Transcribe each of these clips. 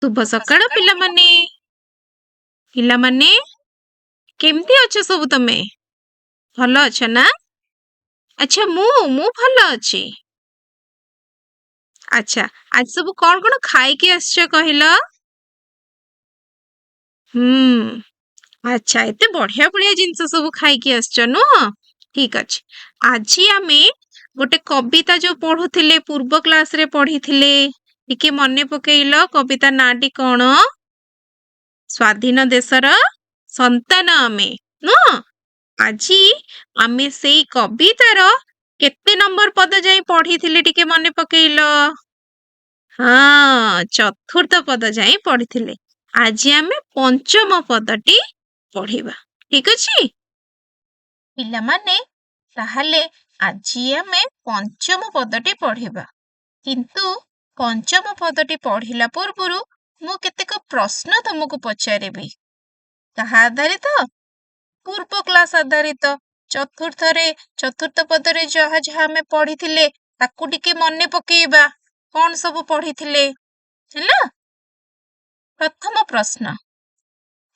शुभ सकाळ पिलामाने पिलामाने केमती अଛ सब तमे भलो अछ ना। अच्छा मु भलो अछि। अच्छा आज सब कौन कौन खाई के आछो कहिलो। अच्छा एते बढ़िया बढ़िया जिनस सब खाई के आछो नो। ठीक अछि। आज आमे गोटे कविता जो पढुथिले पूर्व क्लास रे पढिथिले टिके मने पकेइलो कविता नाटी कोन। स्वाधीन देशर संतान आमे नो। आज आमे सेई कवितार केते नंबर पद जाई पढिथिले टिके मने पकेइलो। हाँ चतुर्थ पद जाई पढिथिले। आज आमे पंचम पदटी पढिबा। ठीक अछि पिला माने ताहाले आज आमे पंचम पदटी पढिबा। किंतु पंचम पदटी पढिला पूर्वरु मु केतेक प्रश्न तुमको पचारिबी। कहा आधारित पूर्व क्लास आधारित चतुर्थ पदरे जहा जहा आमे पढिथिले ताकू टिके मने पकेइबा। कौन सब पढिथिले हैला। प्रथम प्रश्न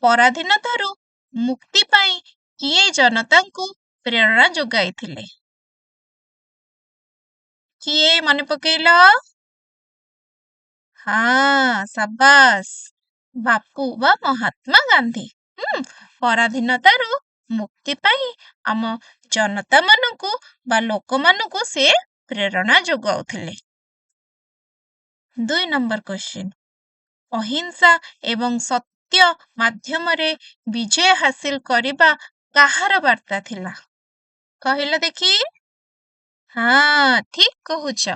पराधीनतारू मुक्ति पाई किए जनता को प्रेरणा जोगाइथिले। किए मने पकेइलो। हाँ शाबाश बापू बा महात्मा गांधी। पराधीनतारू मुक्ति पाई आम जनता मानकू बा लोक मानकू से प्रेरणा जोगाउथिले। 2 नंबर क्वेश्चन अहिंसा एवं सत्य माध्यम रे विजय हासिल करिबा काहार वार्ता थिला कहिला देखी। हाँ ठीक कहूछ।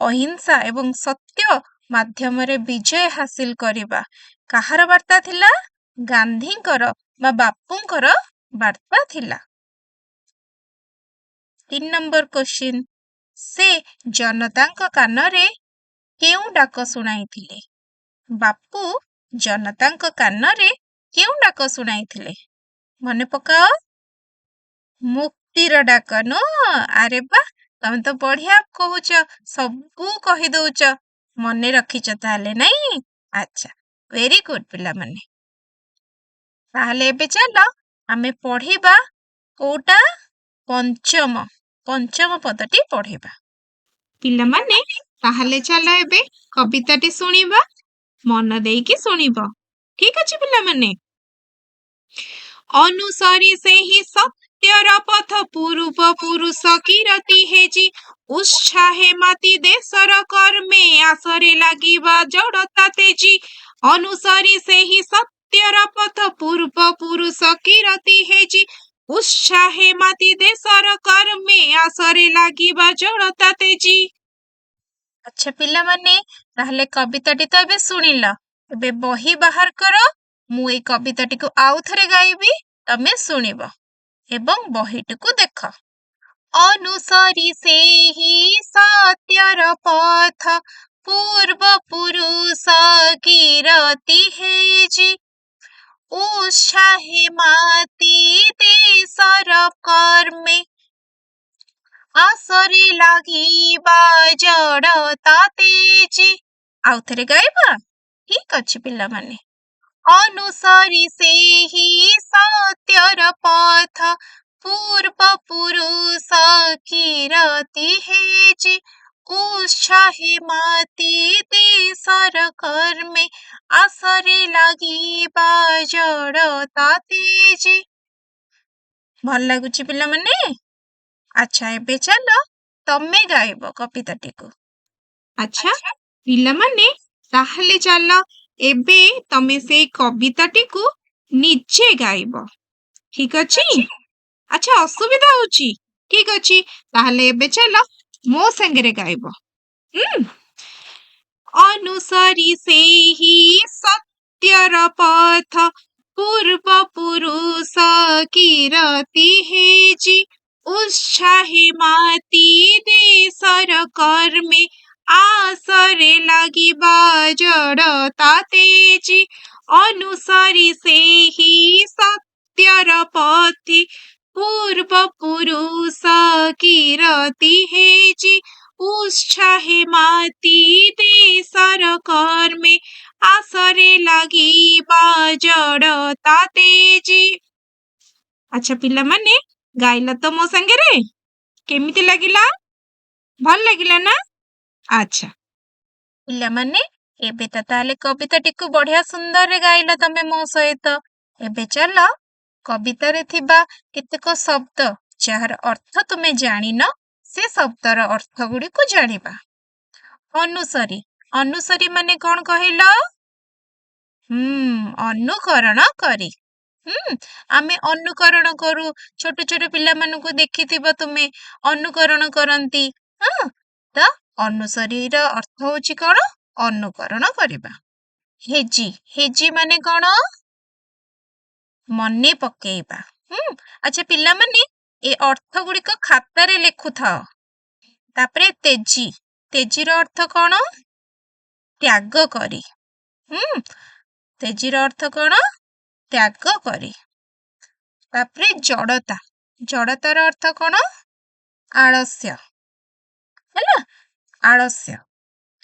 अहिंसा एवं सत्य माध्यम रे विजय हासिल करिबा काहार वार्ता थिला गांधींकर बा बापूंकर वार्ता थिला। 3 नंबर क्वेश्चन से जनतांक कानरे केउ डाक सुनाइथिले। बापू जनतांक कानरे केउ डाक सुनाइथिले मने पकाओ। मुक्तिर डाक नो। अरे बा तमे तो बढ़िया कहूच सबू कहि दउच मने रखिच ताले नहीं। अच्छा वेरी गुड पिला माने। ताहले एबे चलो आमे पढिबा कोटा पंचम पदटी पढिबा। पिला माने ताहले चलो एबे कविताटी सुनिबा मन देइकी सुनिबो। ठीक अछि पिला माने। अनुसारी से ही सत्यर पथ पूर्व पुरुष कीरति हेजी उत्साहे माती देशर कर्मे आसरे लागिबा जड़ता तेजी। अनुसारी से ही सत्यर पथ पूर्व पुरुष कीरति हेजी उत्साहे माती देशर कर्मे आसरे लागिबा जड़ता तेजी। अच्छा पिला माने ताहले कविताटी तो एबे सुनिला एबे बही बाहर करो मु ए कविताटी को आउ थरे गाइबी तमे सुनिबो एवं बहीटी को देख। अनुसारी से ही सत्यर पथ पूर्व पुरुष कीरति हेजी उत्साहे माती देशर कर्मे आसरे लागिबा जड़ता तेजी। आउ थरे गाइबा ठीक अछि पिला माने। अनुसारी से ही सत्यर पथ पूर्व पुरुष कीरति हेजी उत्साहे माती देशर कर्मे आसरे लागिबा जड़ता तेजी। भल लागुची पिला माने। अच्छा एबे चलो तमे गाइबो कविताटी को। अच्छा पिला माने ताहले चलो एबे तमे से कविताटी को निजे गाइबो। ठीक अछि। अच्छा असुविधा होची ठीक अछि ताहले एबे चलो मो संगरे गाइबो। अनुसारी से ही सत्यर पथ पूर्व पुरुष कीरति हेजी उत्साहे माती देशर कर्मे आसरे लागिबा जड़ता तेजी। अनुसारी से ही सत्यर पथ पूर्व पुरुष कीरति हेजी उत्साहे माती देशर आसरे लागिबा जड़ता तेजी। अच्छा पिला माने गाइला तो मो संगे रे केमिति लागिला भल लागिला ना। अच्छा पिला माने एबे तो ताले कविता टिकु बढ़िया सुंदर रे गाइला तमे मो सहित। एबे चलो कविता रे थिबा केतेक शब्द जार अर्थ तुमे जानिन से शब्दर अर्थ गुडी को जानिबा। अनुसरी अनुसरी माने कोन कहिलो अनुकरण करी। आमे अनुकरण करू छोट छोट पिला मानकु देखिथिबो तुमे अनुकरण करंती। हां त अनुसरी र अर्थ होची कोन अनुकरण करिबा। हेजी हेजी माने कोन मने पकेइबा। अच्छा पिला माने ए अर्थ गुडी को खाता रे लेखु थाओ। तापरे तेजी तेजी रो अर्थ कोन त्याग करी। तेजी रो अर्थ कोन त्याग करी। तापरे जड़ता जड़ता रो अर्थ कोन आलस्य हैला आलस्य।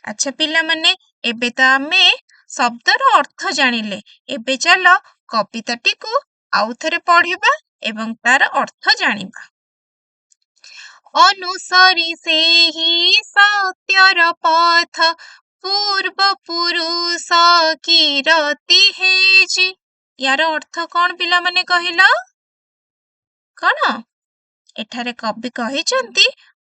अच्छा पिला माने एबे तो आमे शब्दर अर्थ जानिले एबे चलो कविताटी को आउ थरे पढ़िबा एवं तार अर्थ जानिबा। अनुसरी से ही सत्यर पथ पूर्व पुरुष कीरति हेजी। यार अर्थ कौन पिला माने कहिला कौन एठारे कवि कहिचंती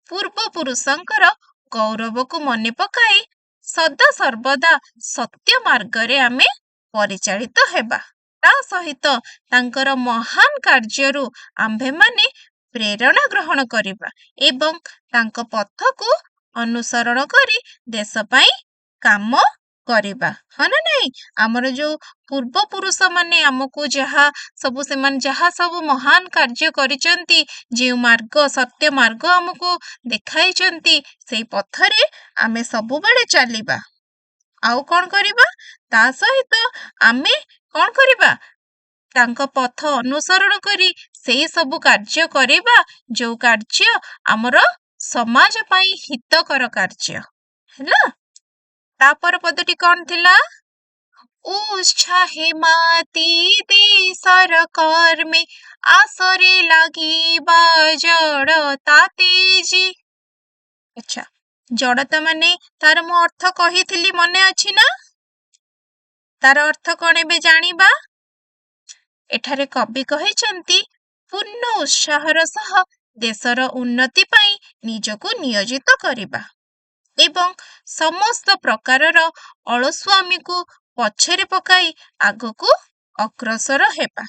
पूर्व पुरुषंकर गौरव को मने पकाई सदा सर्वदा सत्य मार्ग रे आमे परिचालित हेबा। ता सहित तांकर महान कार्यरु आम्भे माने प्रेरणा ग्रहण करिबा एवं तांक पथ को अनुसरण करी देश पाई काम करिबा। हना नहीं हमर जो पूर्व पुरुष माने हमको जहा सब से मन जहा सब महान कार्य करिचंती जे मार्ग सत्य मार्ग हमको देखाइचंती सेई पथरे आमे सब बेले चलिबा। आउ कोन करिबा ता सहित आमे कोन करिबा तांक पथ अनुसरण करी सेई सब कार्य करिबा जो कार्य हमर समाज पाई हितकर कार्य हैला। तापर पदटी कोन थिला उत्साहे माती देशर कर्मे आसरे लागिबा जड़ता तेजी। अच्छा जड़ता माने तार मो अर्थ कहिथिली मने अछि ना तार अर्थ कोन एबे जानिबा। एठारे कवि कहिचंती पूर्ण उत्साहर सह देशर उन्नति पाई निजको नियोजित करिबा एवं समस्त प्रकारर अलस्वामी को पछरे पकाई आगो को अग्रसर हेबा।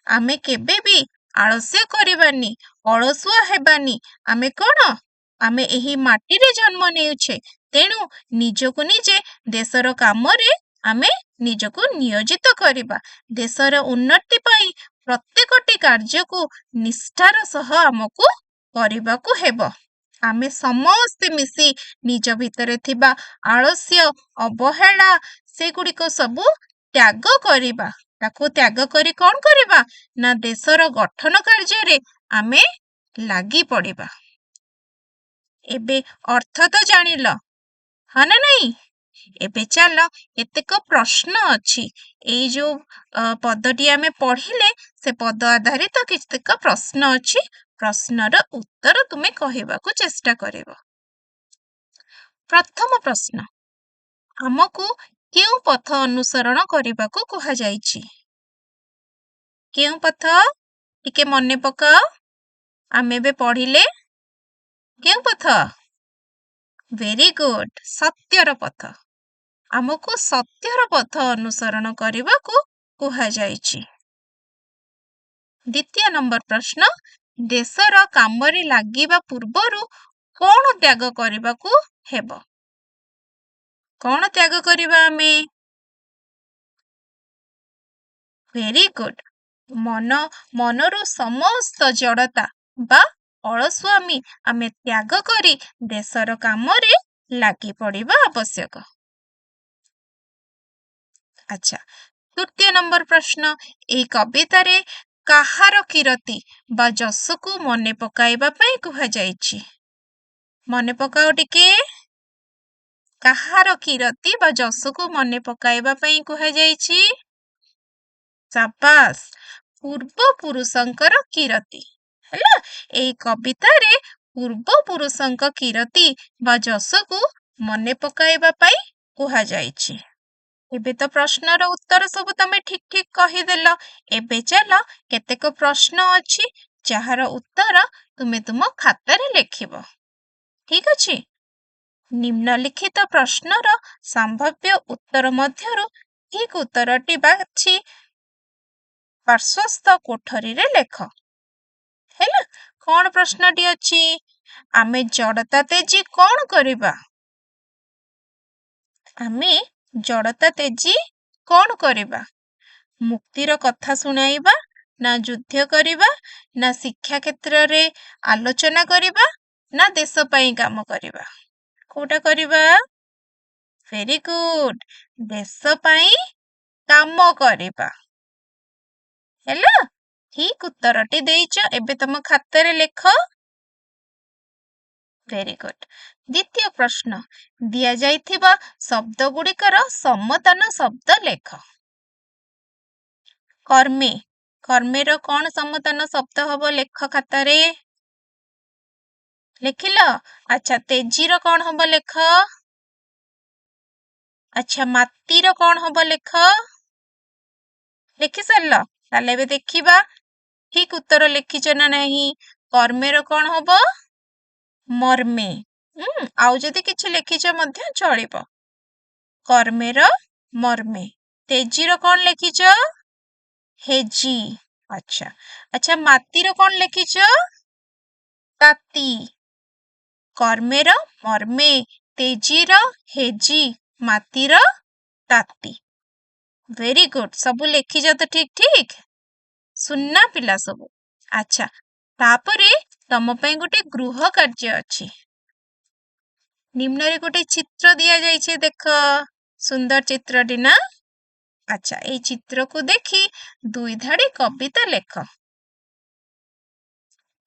आमे केबे भी आलस्य करिबानी अलसुआ हेबानी। आमे कोन आमे एही माटी रे जन्म नेउछे तेनु निजको निजे देशर काम रे आमे निजको नियोजित करिबा। देशर उन्नति पाई प्रत्येकटी कार्य को निष्ठार सह हमको करिबा को हेबो। आमे समस्त मिसी निज भितरे थिबा आलस्य अवहेला से गुडी को सब त्याग करिबा। ताको त्याग करी कोन करिबा ना देशर गठन कार्य रे आमे लागी पड़िबा। एबे अर्थ तो जानिलो हना नहीं एबे चलो केतेक प्रश्न अछि ए जो पदटी आमे पढ़िले से पद आधारित तो केतेक प्रश्न अछि प्रश्नर उत्तर तुमे कहिबा को चेष्टा करिवो। प्रथम प्रश्न हमको केउ पथ अनुसरण करिबा को कहा जाइछि केउ पथ टिके मने पकाओ आमे बे पढ़िले केउ पथ वेरी गुड सत्यर पथ हमको सत्यर पथ अनुसरण करिबा को कहा जाइछि। द्वितीय नंबर प्रश्न देशर काम रे लागिबा पूर्वरु कोन त्याग करिबा को हेबो कोन त्याग करिबा आमे वेरी गुड मनरो समस्त जड़ता बा अलस्वामी आमे त्याग करी देशर काम रे लागी पड़िबा आवश्यक। अच्छा तृतीय नंबर प्रश्न ए कविता रे काहार कीरति बा जस को मने पकाइबा पई कहा जाइछि मने पकाओ टिके କାହାର କିରତି ବା ଯଶକୁ ମନେ ପକାଇବା ପାଇଁ କୁହାଯାଇଛି? ସାବାସ୍, ପୂର୍ବପୁରୁଷଙ୍କର କିରତି। ହେଲା, ଏଇ କବିତାରେ ପୂର୍ବପୁରୁଷଙ୍କ କିରତି ବା ଯଶକୁ ମନେ ପକାଇବା ପାଇଁ କୁହାଯାଇଛି। ଏବେ ତ ପ୍ରଶ୍ନର ଉତ୍ତର ସବୁ ତମେ ଠିକ ଠିକ କହିଦେଲ। ଏବେ ଚାଲ କେତେକ ପ୍ରଶ୍ନ ଅଛି ଯାହାର ଉତ୍ତର ତୁମେ ତୁମ ଖାତାରେ ଲେଖିବ। ଠିକ ଅଛି? ନିମ୍ନଲିଖିତ ପ୍ରଶ୍ନର ସମ୍ଭାବ୍ୟ ଉତ୍ତର ମଧ୍ୟରୁ ଠିକ ଉତ୍ତରଟି ବାଛି ପାର୍ଶ୍ୱସ୍ଥ କୋଠରୀରେ ଲେଖ। ହେଲା, କଣ ପ୍ରଶ୍ନଟି ଅଛି? ଆମେ ଜଡ଼ତା ତେଜି କଣ କରିବା? ଆମେ ଜଡ଼ତା ତେଜି କଣ କରିବା? ମୁକ୍ତିର କଥା ଶୁଣାଇବା, ନା ଯୁଦ୍ଧ କରିବା, ନା ଶିକ୍ଷା କ୍ଷେତ୍ରରେ ଆଲୋଚନା କରିବା, ନା ଦେଶ ପାଇଁ କାମ କରିବା? କୋଉଟା କରିବା? ଭେରି ଗୁଡ୍, ଦେଶ ପାଇଁ କାମ କରିବା। ହେଲା, ଠିକ ଉତ୍ତରଟି ଦେଇଛ। ଏବେ ତମ ଖାତାରେ ଲେଖ। Very good. ଦ୍ୱିତୀୟ ପ୍ରଶ୍ନ, ଦିଆଯାଇଥିବା ଶବ୍ଦ ଗୁଡ଼ିକର ସମତାନ ଶବ୍ଦ ଲେଖ। କର୍ମେ, କର୍ମେର କଣ ସମତାନ ଶବ୍ଦ ହବ? ଲେଖ ଖାତାରେ। ଲେଖିଲ? ଆଚ୍ଛା, ତେଜିର କଣ ହବ? ଲେଖ। ଆଚ୍ଛା, ମାତିର କଣ ହବ? ଲେଖ। ଲେଖି ସାରିଲ? ତାହେଲେ ଏବେ ଦେଖିବା ଠିକ ଉତ୍ତର ଲେଖିଛ ନା ନାହିଁ। କର୍ମେର କଣ ହବ? ମର୍ମେ। ଆଉ ଯଦି କିଛି ଲେଖିଛ ମଧ୍ୟ ଚଳିବ। କର୍ମେର ମର୍ମେ। ତେଜିର କଣ ଲେଖିଛ? ହେଜି। ଆଚ୍ଛା ଆଚ୍ଛା, ମାତିର କଣ ଲେଖିଛ? ତାତି। କର୍ମେର ମର୍ମେ, ତେଜିର ହେଜି, ମାତିର ତାତି। ଭେରି ଗୁଡ୍, ସବୁ ଲେଖିଛ ତ ଠିକ ଠିକ? ସୁନା ପିଲା ସବୁ। ଆଚ୍ଛା, ତାପରେ ତମ ପାଇଁ ଗୋଟେ ଗୃହ କାର୍ଯ୍ୟ ଅଛି। ନିମ୍ନରେ ଗୋଟେ ଚିତ୍ର ଦିଆଯାଇଛି, ଦେଖ। ସୁନ୍ଦର ଚିତ୍ରଟି ନା? ଆଚ୍ଛା, ଏଇ ଚିତ୍ରକୁ ଦେଖି 2 ଧାଡ଼ି କବିତା ଲେଖ।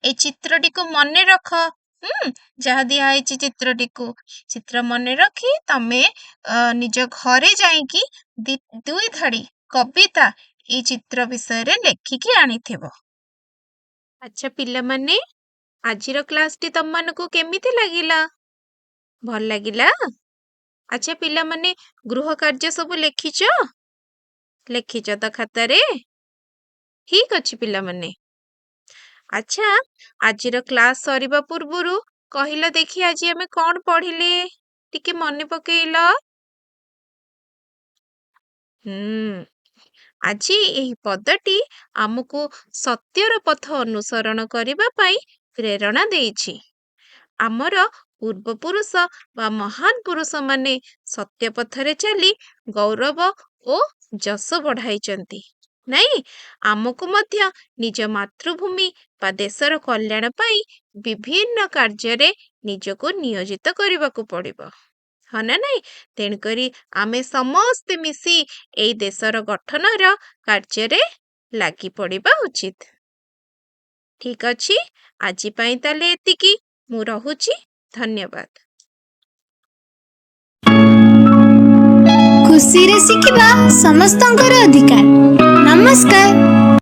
এই ଚିତ୍ରଟିକୁ ମନେ ରଖ। ଯାହା ଦିଆହେଇଛି ଚିତ୍ର ମନେ ରଖି ତମେ ନିଜ ଘରେ ଯାଇକି 2 ଧାଡ଼ି କବିତା এই ଚିତ୍ର ବିଷୟରେ ଲେଖିକି ଆଣିଥିବ। ଆଚ୍ଛା ପିଲାମାନେ, ଆଜିର କ୍ଲାସଟି ତମମାନଙ୍କୁ କେମିତି ଲାଗିଲା? ଭଲ ଲାଗିଲା? ଆଚ୍ଛା ପିଲାମାନେ, ଗୃହ କାର୍ଯ୍ୟ ସବୁ ଲେଖିଛ? ଲେଖିଛ ତ ଖାତାରେ? ଠିକ ଅଛି ପିଲାମାନେ। ଆଚ୍ଛା, ଆଜିର କ୍ଲାସ ସରିବା ପୂର୍ବରୁ କହିଲ ଦେଖି ଆଜି ଆମେ କଣ ପଢିଲେ? ଟିକେ ମନେ ପକେଇଲ। ଆଜି ଏହି ପଦଟି ଆମକୁ ସତ୍ୟର ପଥ ଅନୁସରଣ କରିବା ପାଇଁ ପ୍ରେରଣା ଦେଇଛି। ଆମର ପୂର୍ବପୁରୁଷ ବା ମହାନ ପୁରୁଷମାନେ ସତ୍ୟ ପଥରେ ଚାଲି ଗୌରବ ଓ ଯଶ ବଢାଇଛନ୍ତି। ନାଇଁ, ଆମକୁ ମଧ୍ୟ ନିଜ ମାତୃଭୂମି ବା ଦେଶର କଲ୍ୟାଣ ପାଇଁ ବିଭିନ୍ନ କାର୍ଯ୍ୟରେ ନିଜକୁ ନିୟୋଜିତ କରିବାକୁ ପଡ଼ିବ। ହଁ ନା ନାଇଁ? ତେଣୁକରି ଆମେ ସମସ୍ତେ ମିଶି ଏଇ ଦେଶର ଗଠନର କାର୍ଯ୍ୟରେ ଲାଗି ପଡ଼ିବା ଉଚିତ। ଠିକ ଅଛି, ଆଜି ପାଇଁ ତାହେଲେ ଏତିକି। ମୁଁ ରହୁଛି। ଧନ୍ୟବାଦ। ଖୁସିରେ ଶିଖିବା ସମସ୍ତଙ୍କର ଅଧିକାର। ନମସ୍କାର।